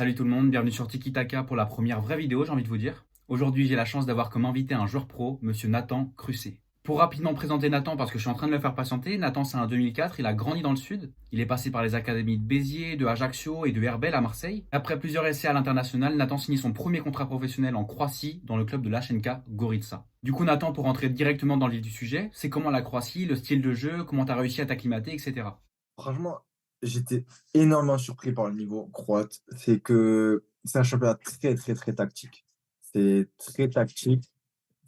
Salut tout le monde, bienvenue sur Tiki Taka pour la première vraie vidéo, j'ai envie de vous dire. Aujourd'hui, j'ai la chance d'avoir comme invité un joueur pro, monsieur Nathan Crusset. Pour rapidement présenter Nathan, parce que je suis en train de le faire patienter, Nathan c'est un 2004, il a grandi dans le sud. Il est passé par les académies de Béziers, de Ajaccio et de Herbel à Marseille. Après plusieurs essais à l'international, Nathan signe son premier contrat professionnel en Croatie dans le club de l'HNK Gorica. Du coup Nathan, pour rentrer directement dans le vif du sujet, c'est comment la Croatie, le style de jeu, comment tu as réussi à t'acclimater, etc. Franchement, j'étais énormément surpris par le niveau croate. C'est un championnat très, très, très tactique. C'est très tactique,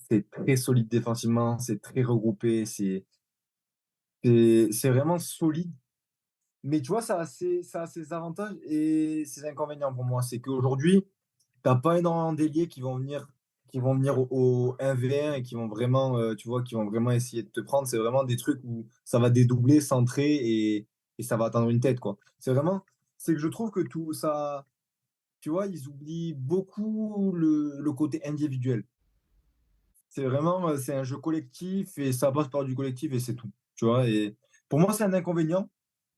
c'est très solide défensivement, c'est très regroupé, c'est vraiment solide. Mais tu vois, ça a ses avantages et ses inconvénients pour moi. C'est qu'aujourd'hui, t'as pas énormément d'ailiers qui vont venir au 1v1 et qui vont vraiment, tu vois, qui vont vraiment essayer de te prendre. C'est vraiment des trucs où ça va dédoubler, centrer et ça va atteindre une tête, quoi. C'est que je trouve que tout ça, tu vois, ils oublient beaucoup le côté individuel. C'est vraiment, c'est un jeu collectif et ça passe par du collectif et c'est tout, tu vois? Et pour moi, c'est un inconvénient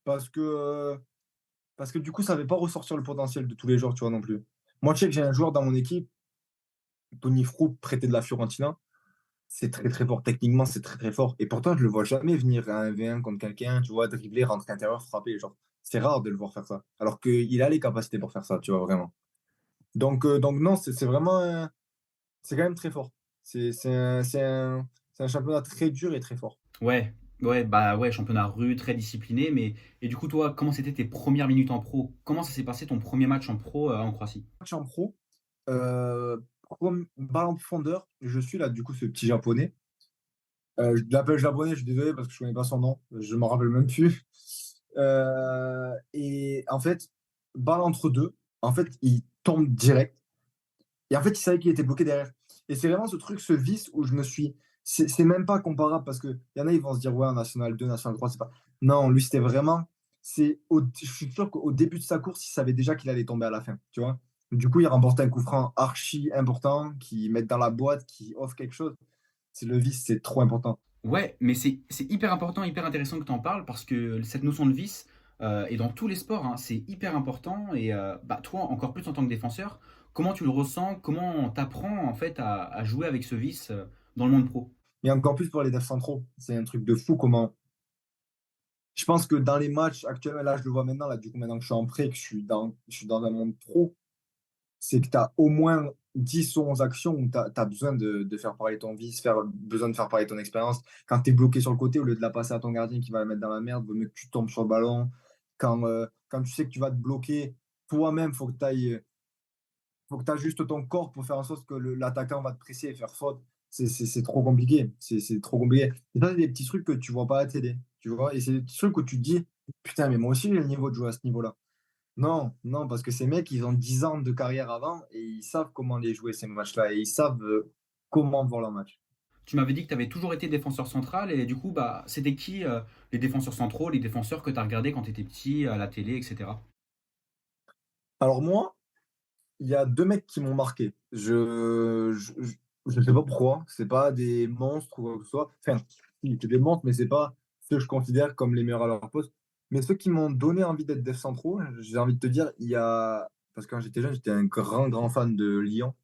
parce que, parce que du coup, ça ne fait pas ressortir le potentiel de tous les joueurs, tu vois, non plus. Moi, je sais que j'ai un joueur dans mon équipe, Tony Frou, prêté de la Fiorentina. C'est très, très fort. Techniquement, c'est très, très fort. Et pourtant, je le vois jamais venir à un V1 contre quelqu'un, tu vois, dribbler, rentrer intérieur, frapper. Genre, c'est rare de le voir faire ça. Alors qu'il a les capacités pour faire ça, tu vois, vraiment. Donc non, c'est vraiment c'est quand même très fort. C'est un championnat très dur et très fort. Ouais, championnat rude, très discipliné, mais et du coup toi, comment c'était tes premières minutes en pro? Comment ça s'est passé ton premier match en pro en Croatie? Match en pro, balle en profondeur, je suis là, du coup, ce petit japonais. Je l'appelle japonais, je suis désolé parce que je connais pas son nom, je m'en rappelle même plus. Et en fait, balle entre deux, en fait, il tombe direct. Et en fait, il savait qu'il était bloqué derrière. Et c'est vraiment ce truc, ce vice où je me suis. C'est même pas comparable parce qu'il y en a, ils vont se dire, ouais, en National 2, National 3, c'est pas. Non, lui, c'était vraiment. Je suis sûr qu'au début de sa course, il savait déjà qu'il allait tomber à la fin, tu vois. Du coup, il remporte un coup franc archi important qui met dans la boîte, qui offre quelque chose. C'est le vice, c'est trop important. Ouais, mais c'est hyper important, hyper intéressant que tu en parles parce que cette notion de vice, et dans tous les sports, hein, c'est hyper important. Et bah, toi, encore plus en tant que défenseur, comment tu le ressens? Comment t'apprends en fait à jouer avec ce vice dans le monde pro? Et encore plus pour les devs centraux. C'est un truc de fou comment. Je pense que dans les matchs actuellement, là, je le vois maintenant, là, du coup, maintenant que je suis en prêt, que je suis dans un monde pro, c'est que tu as au moins 10 ou 11 actions où tu as besoin de faire parler ton vice, besoin de faire parler ton expérience. Quand tu es bloqué sur le côté, au lieu de la passer à ton gardien qui va la mettre dans la merde, vaut mieux que tu tombes sur le ballon. Quand tu sais que tu vas te bloquer, toi-même, faut que tu ajustes ton corps pour faire en sorte que l'attaquant va te presser et faire faute. C'est trop compliqué. C'est trop compliqué. Et ça, c'est des petits trucs que tu vois pas à la télé. Tu vois? Et c'est des petits trucs où tu te dis, putain, mais moi aussi, j'ai le niveau de jouer à ce niveau-là. Non, non, parce que ces mecs, ils ont 10 ans de carrière avant et ils savent comment les jouer, ces matchs-là, et ils savent comment voir leur match. Tu m'avais dit que tu avais toujours été défenseur central et du coup, bah, c'était qui les défenseurs centraux, les défenseurs que tu as regardés quand tu étais petit à la télé, etc. Alors moi, il y a 2 mecs qui m'ont marqué. Je sais pas pourquoi, c'est pas des monstres ou quoi que ce soit. Enfin, si, c'est des monstres, mais c'est pas ceux que je considère comme les meilleurs à leur poste. Mais ceux qui m'ont donné envie d'être def centraux, j'ai envie de te dire, il y a parce que quand j'étais jeune, j'étais un grand, grand fan de Lyon.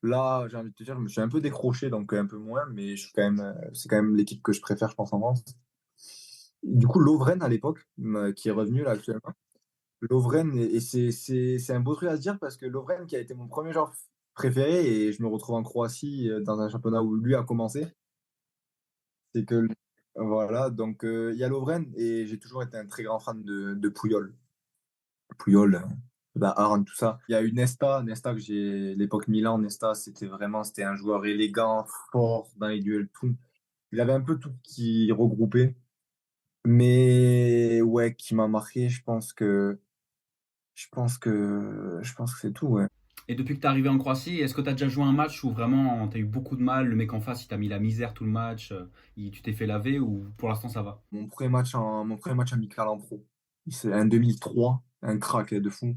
Là, j'ai envie de te dire, je me suis un peu décroché, donc un peu moins, mais je suis quand même, c'est quand même l'équipe que je préfère, je pense, en France. Du coup, Lovren à l'époque, qui est revenu là actuellement. Lovren, et c'est un beau truc à se dire parce que Lovren, qui a été mon premier joueur préféré, et je me retrouve en Croatie dans un championnat où lui a commencé, c'est que voilà, donc il y a Lovren, et j'ai toujours été un très grand fan de Puyol. Puyol, bah, Aaron, tout ça. Il y a eu Nesta que j'ai l'époque Milan. Nesta, c'était un joueur élégant, fort dans les duels, tout. Il avait un peu tout qui regroupait. Mais ouais, qui m'a marqué, je pense que c'est tout, ouais. Et depuis que tu es arrivé en Croatie, est-ce que tu as déjà joué un match où vraiment tu as eu beaucoup de mal, le mec en face il t'a mis la misère tout le match, tu t'es fait laver ou pour l'instant ça va? Mon premier match amical en pro. C'est un 2003, un crack de fou.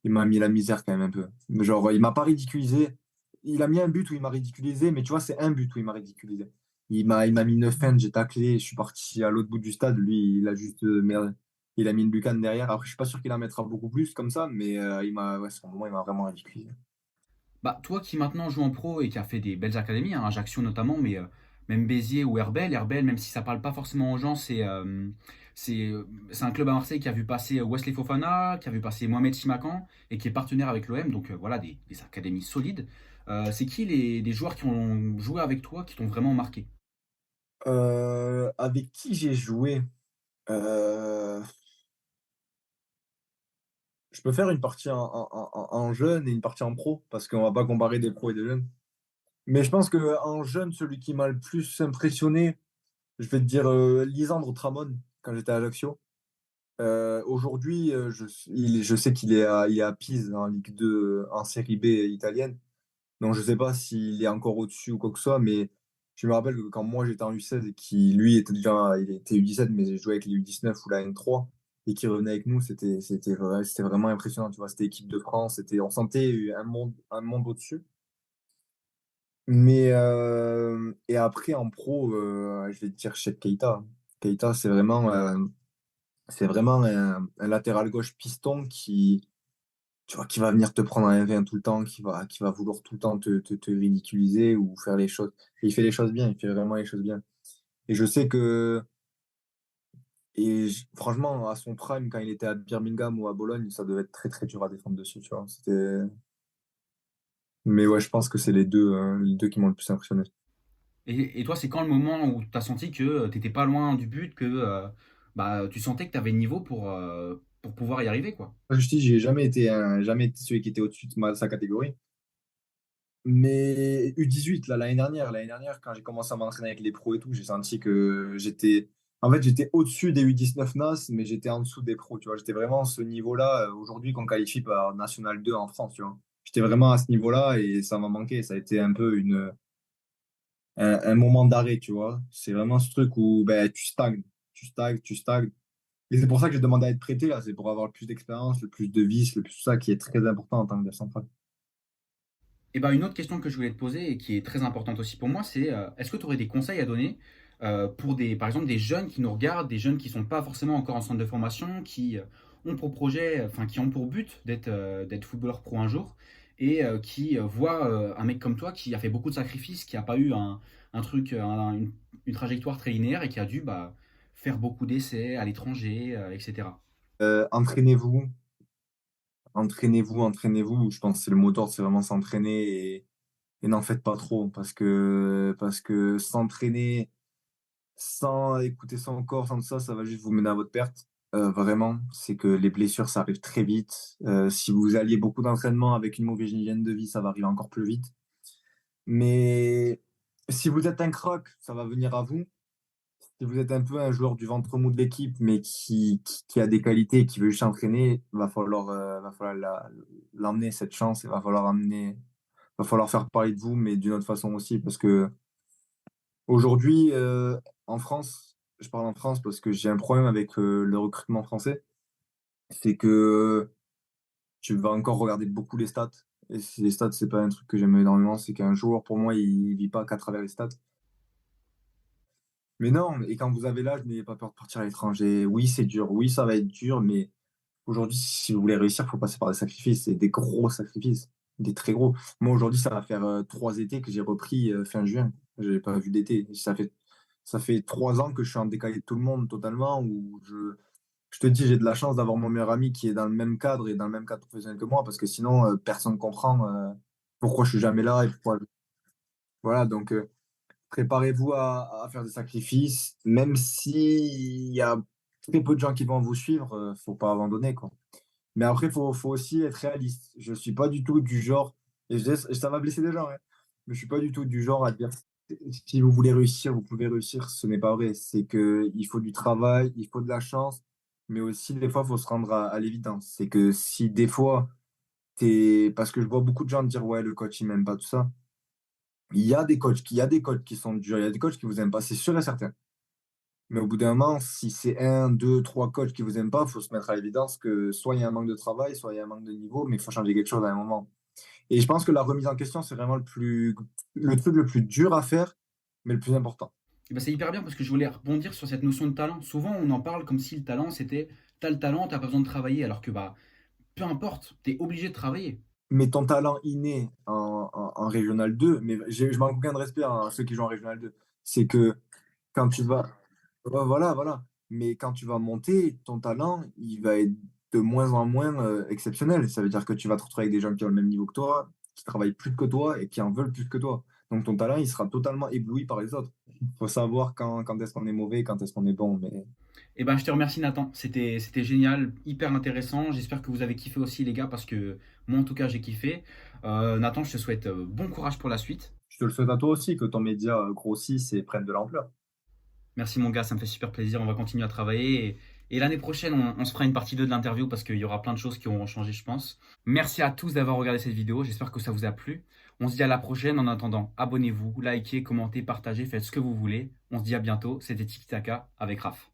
Il m'a mis la misère quand même un peu. Genre, il m'a pas ridiculisé. Il a mis un but où il m'a ridiculisé, mais tu vois, c'est un but où il m'a ridiculisé. Il m'a mis 9 feintes, j'ai taclé, je suis parti à l'autre bout du stade. Lui, il a juste merdé. Il a mis une lucarne derrière. Après, je suis pas sûr qu'il en mettra beaucoup plus comme ça, mais ouais, sur le moment, il m'a vraiment ridiculisé. Bah, toi qui maintenant joues en pro et qui a fait des belles académies, hein, Ajaccio notamment, mais même Béziers ou Herbel, Herbel, même si ça parle pas forcément aux gens, c'est un club à Marseille qui a vu passer Wesley Fofana, qui a vu passer Mohamed Simakan et qui est partenaire avec l'OM, donc voilà, des académies solides. C'est qui les joueurs qui ont joué avec toi qui t'ont vraiment marqué? Avec qui j'ai joué? Heu, je peux faire une partie en jeune et une partie en pro, parce qu'on va pas comparer des pros et des jeunes. Mais je pense qu'en jeune, celui qui m'a le plus impressionné, je vais te dire, Lisandro Tramon, quand j'étais à Ajaccio. Aujourd'hui, je sais qu'il est à Pise en Ligue 2, en série B italienne. Donc je sais pas s'il est encore au-dessus ou quoi que ce soit, mais je me rappelle que quand moi j'étais en U16 et qu'il lui était déjà il était U17, mais j'ai joué avec les U19 ou la N3 et qu'il revenait avec nous, c'était vraiment impressionnant, tu vois? C'était équipe de France, on sentait un monde au-dessus. Mais et après en pro, je vais te dire Cheikh Keita. Keita, c'est vraiment un latéral gauche piston qui, tu vois, qui va venir te prendre un 1v1 tout le temps, qui va vouloir tout le temps te ridiculiser ou faire les choses. Et il fait les choses bien, il fait vraiment les choses bien. Et je sais que, franchement, à son prime, quand il était à Birmingham ou à Bologne, ça devait être très très dur à défendre dessus, tu vois. Mais ouais, je pense que c'est les deux qui m'ont le plus impressionné. Et toi, c'est quand le moment où tu as senti que t'étais pas loin du but, que bah, tu sentais que tu avais le niveau pour pouvoir y arriver, quoi? Moi, je te dis, j'ai jamais été celui qui était au-dessus de sa catégorie. Mais U18, là, l'année dernière, quand j'ai commencé à m'entraîner avec les pros et tout, j'ai senti que j'étais au-dessus des U19 NAS, mais j'étais en dessous des pros, tu vois. J'étais vraiment à ce niveau-là, aujourd'hui, qu'on qualifie par National 2 en France, tu vois. J'étais vraiment à ce niveau-là et ça m'a manqué. Ça a été un peu un moment d'arrêt, tu vois. C'est vraiment ce truc où ben, tu stagnes, tu stagnes, tu stagnes. Et c'est pour ça que j'ai demandé à être prêté, là. C'est pour avoir le plus d'expérience, le plus de vis, le plus tout ça, qui est très important en tant que central. Et ben, une autre question que je voulais te poser et qui est très importante aussi pour moi, c'est est-ce que tu aurais des conseils à donner pour par exemple, des jeunes qui nous regardent, des jeunes qui sont pas forcément encore en centre de formation, qui ont pour projet, enfin qui ont pour but d'être footballeur pro un jour et qui voient un mec comme toi qui a fait beaucoup de sacrifices, qui a pas eu un truc, une trajectoire très linéaire et qui a dû bah, faire beaucoup d'essais à l'étranger, etc. Entraînez-vous, entraînez-vous, entraînez-vous. Je pense que c'est le mot d'ordre, c'est vraiment s'entraîner et n'en faites pas trop parce que s'entraîner sans écouter son corps, sans tout ça, ça va juste vous mener à votre perte. Vraiment, c'est que les blessures, ça arrive très vite. Si vous alliez beaucoup d'entraînement avec une mauvaise hygiène de vie, ça va arriver encore plus vite. Mais si vous êtes un croc, ça va venir à vous. Si vous êtes un peu un joueur du ventre mou de l'équipe, mais qui a des qualités et qui veut juste s'entraîner, va falloir l'emmener cette chance, va falloir faire parler de vous, mais d'une autre façon aussi, parce que aujourd'hui, en France, je parle en France parce que j'ai un problème avec le recrutement français, c'est que tu vas encore regarder beaucoup les stats. Et si les stats, c'est pas un truc que j'aime énormément, c'est qu'un joueur, pour moi, il vit pas qu'à travers les stats. Mais non, et quand vous avez l'âge, n'ayez pas peur de partir à l'étranger. Oui, c'est dur, oui, ça va être dur, mais aujourd'hui, si vous voulez réussir, il faut passer par des sacrifices, et des gros sacrifices, des très gros. Moi, aujourd'hui, ça va faire 3 étés que j'ai repris fin juin. Je n'ai pas vu d'été. Ça fait 3 ans que je suis en décalé de tout le monde totalement, où je te dis, j'ai de la chance d'avoir mon meilleur ami qui est dans le même cadre et dans le même cadre professionnel que moi, parce que sinon, personne ne comprend pourquoi je suis jamais là et pourquoi. Voilà, donc préparez-vous à faire des sacrifices, même s'il y a très peu de gens qui vont vous suivre, faut pas abandonner, quoi. Mais après, faut aussi être réaliste. Je suis pas du tout du genre, ça va blesser des gens, hein, mais je suis pas du tout du genre à dire si vous voulez réussir, vous pouvez réussir. Ce n'est pas vrai. C'est que il faut du travail, il faut de la chance, mais aussi des fois, il faut se rendre à l'évidence. C'est que si des fois, parce que je vois beaucoup de gens dire ouais, le coach il m'aime pas, tout ça. Il y a des coachs qui sont durs, il y a des coachs qui vous aiment pas, c'est sûr et certain. Mais au bout d'un moment, si c'est un, deux, trois coachs qui vous aiment pas, il faut se mettre à l'évidence que soit il y a un manque de travail, soit il y a un manque de niveau, mais il faut changer quelque chose à un moment. Et je pense que la remise en question, c'est vraiment le truc le plus dur à faire, mais le plus important. Et ben, c'est hyper bien parce que je voulais rebondir sur cette notion de talent. Souvent, on en parle comme si le talent, c'était t'as le talent, t'as pas besoin de travailler, alors que bah, peu importe, t'es obligé de travailler. Mais ton talent inné en régional 2, mais je manque aucun de respect à ceux qui jouent en régional 2. C'est que quand tu vas ouais, voilà, voilà. Mais quand tu vas monter, ton talent, il va être de moins en moins, exceptionnel. Ça veut dire que tu vas te retrouver avec des gens qui ont le même niveau que toi, qui travaillent plus que toi et qui en veulent plus que toi. Donc ton talent, il sera totalement ébloui par les autres. Faut savoir quand est-ce qu'on est mauvais, quand est-ce qu'on est bon, mais Et ben, je te remercie, Nathan. C'était génial, hyper intéressant. J'espère que vous avez kiffé aussi, les gars, parce que moi, en tout cas, j'ai kiffé. Nathan, je te souhaite bon courage pour la suite. je te le souhaite à toi aussi, que ton média, grossisse et prenne de l'ampleur. Merci, mon gars, ça me fait super plaisir. On va continuer à travailler. Et l'année prochaine, on se fera une partie 2 de l'interview parce qu'il y aura plein de choses qui auront changé, je pense. Merci à tous d'avoir regardé cette vidéo. J'espère que ça vous a plu. On se dit à la prochaine. En attendant, abonnez-vous, likez, commentez, partagez, faites ce que vous voulez. On se dit à bientôt. C'était Tiki Taka avec Raph.